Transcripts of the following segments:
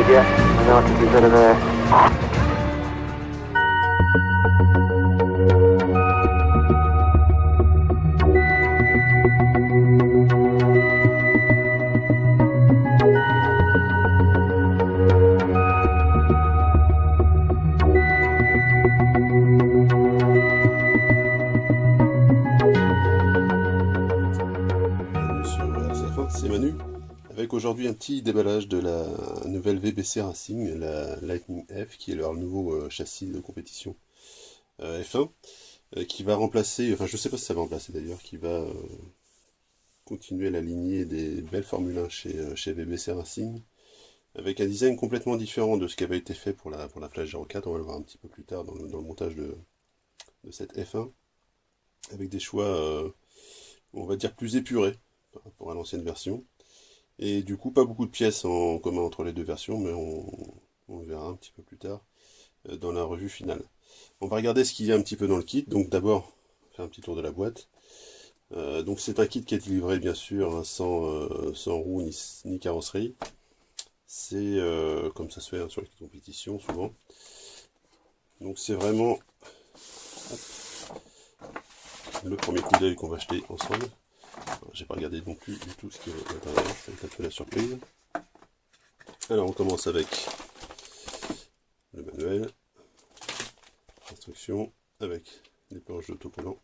yet. I know I can do better there. C'est Manu, avec aujourd'hui un petit déballage de la nouvelle VBC Racing, la Lightning F, qui est leur nouveau châssis de compétition F1, qui va remplacer, enfin je sais pas si ça va remplacer d'ailleurs, qui va continuer la lignée des belles Formule 1 chez VBC Racing, avec un design complètement différent de ce qui avait été fait pour la Flash 04, on va le voir un petit peu plus tard dans le montage de cette F1, avec des choix, on va dire, plus épurés par rapport à l'ancienne version. Et du coup, pas beaucoup de pièces en commun entre les deux versions, mais on verra un petit peu plus tard dans la revue finale. On va regarder ce qu'il y a un petit peu dans le kit. Donc d'abord, faire un petit tour de la boîte. Donc c'est un kit qui est livré bien sûr hein, sans roue ni carrosserie. C'est comme ça se fait hein, sur les compétitions souvent. Donc c'est vraiment le premier coup d'œil qu'on va acheter ensemble. J'ai pas regardé non plus du tout ce qui est à l'intérieur, ça va être un peu la surprise. Alors on commence avec le manuel, instruction, avec les planches d'autocollant,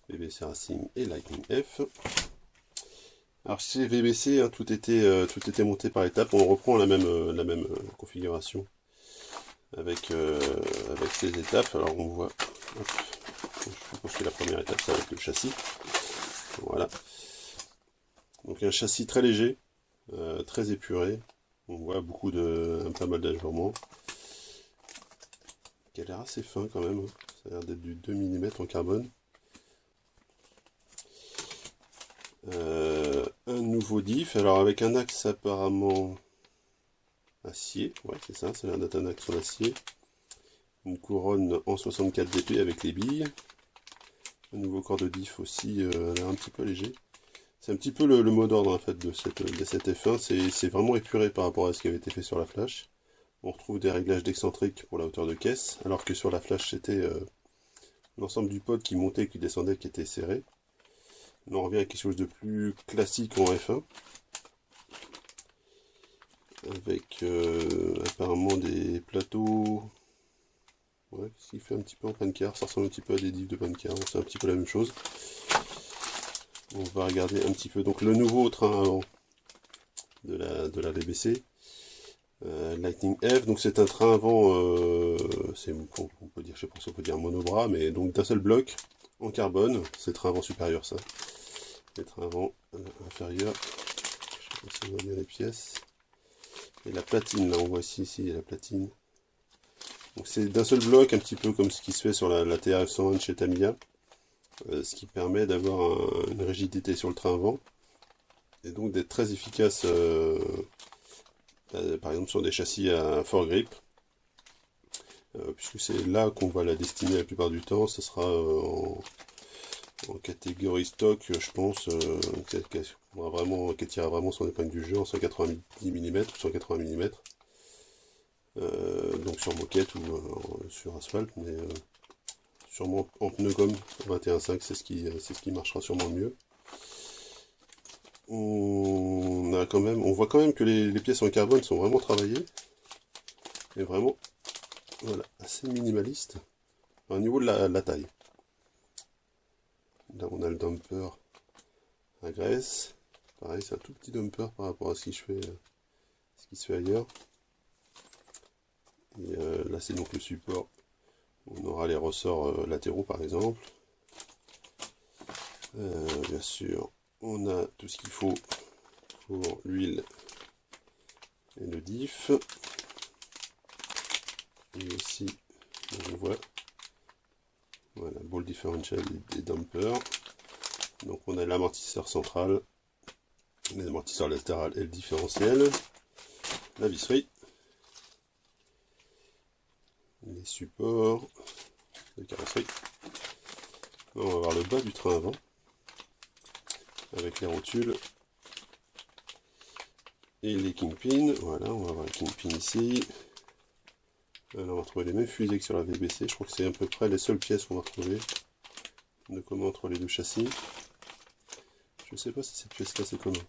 VBC Racing et Lightning F. Alors chez VBC, hein, tout était monté par étapes, on reprend la même configuration avec ces étapes. Alors on voit, hop, je pense que la première étape ça va être le châssis. Voilà. Donc un châssis très léger, très épuré. On voit pas mal d'ajourements. Qui a l'air assez fin quand même. Hein. Ça a l'air d'être du 2 mm en carbone. Un nouveau diff, alors avec un axe apparemment acier. Ouais, c'est ça, ça a l'air d'être un axe en acier. Une couronne en 64 dp avec les billes. Un nouveau corps de diff aussi, a l'air un petit peu léger. C'est un petit peu le mot d'ordre en fait de cette F1, c'est vraiment épuré par rapport à ce qui avait été fait sur la Flash. On retrouve des réglages d'excentrique pour la hauteur de caisse, alors que sur la Flash c'était l'ensemble du pod qui montait et qui descendait qui était serré. On en revient à quelque chose de plus classique en F1, avec apparemment des plateaux, ouais, ce qui fait un petit peu en pannecar, ça ressemble un petit peu à des diffs de pannecar, c'est un petit peu la même chose. On va regarder un petit peu donc le nouveau train avant de la VBC Lightning F. Donc c'est un train avant, on peut dire, je sais pas si on peut dire monobras, mais donc d'un seul bloc en carbone. C'est train avant supérieur ça. Les trains avant inférieur. Je sais pas si on voit bien les pièces. Et la platine là, on voit ici la platine. Donc c'est d'un seul bloc, un petit peu comme ce qui se fait sur la TRF 101 chez Tamiya. Ce qui permet d'avoir une rigidité sur le train avant et donc d'être très efficace par exemple sur des châssis à fort grip, puisque c'est là qu'on va la destiner la plupart du temps. Ce sera en catégorie stock, je pense, qui tirera vraiment son épingle du jeu en 190 mm ou 180 mm, donc sur moquette ou sur asphalte, mais sûrement en pneu gomme 21.5, c'est ce qui marchera sûrement le mieux. On voit quand même que les pièces en carbone sont vraiment travaillées. Et vraiment, voilà, assez minimaliste. Au niveau de la taille. Là on a le dumper à graisse. Pareil, c'est un tout petit dumper par rapport à ce qui se fait ailleurs. Et là c'est donc le support. On aura les ressorts latéraux par exemple. Bien sûr, on a tout ce qu'il faut pour l'huile et le diff. Et aussi, on voit, voilà, ball differential des dampers. Donc on a l'amortisseur central, l'amortisseur latéral et le différentiel, la visserie, les supports de carrosserie. Là, on va voir le bas du train avant, avec les rotules Et les kingpins, voilà, on va avoir les kingpins ici. Alors on va retrouver les mêmes fusées que sur la VBC, je crois que c'est à peu près les seules pièces qu'on va retrouver de commun entre les deux châssis. Je ne sais pas si cette pièce là c'est commun.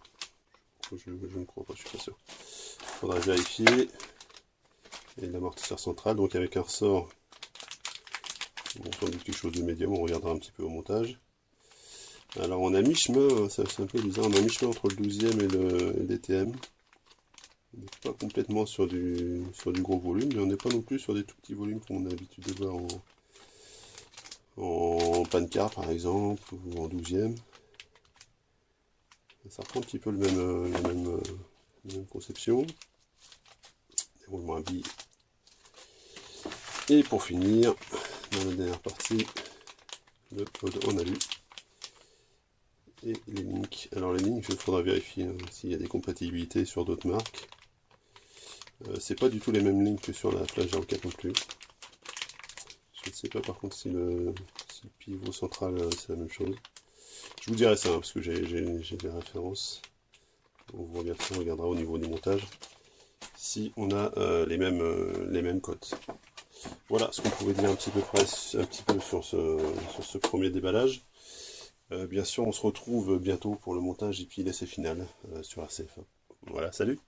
Je ne crois pas, je suis pas sûr. Il faudra vérifier. Et l'amortisseur central, donc avec un ressort, bon, sans doute quelque chose de médium, on regardera un petit peu au montage. Alors on a mi-chemin, c'est un peu bizarre, on a mi-chemin entre le 12e et le DTM. On n'est pas complètement sur du gros volume, mais on n'est pas non plus sur des tout petits volumes qu'on a l'habitude de voir en pancar par exemple, ou en 12e. Ça reprend un petit peu la même conception. Déroulement à billes. Et pour finir, dans la dernière partie, le pod en alu. Et les links. Alors les links, il faudra vérifier s'il y a des compatibilités sur d'autres marques. C'est pas du tout les mêmes links que sur la Flash 04 non plus. Je ne sais pas par contre si le pivot central c'est la même chose. Je vous dirai ça parce que j'ai des références. On vous regardera au niveau du montage si on a les mêmes cotes. Voilà ce qu'on pouvait dire un petit peu sur ce premier déballage. Bien sûr, on se retrouve bientôt pour le montage et puis l'essai final sur RCF1. Voilà, salut!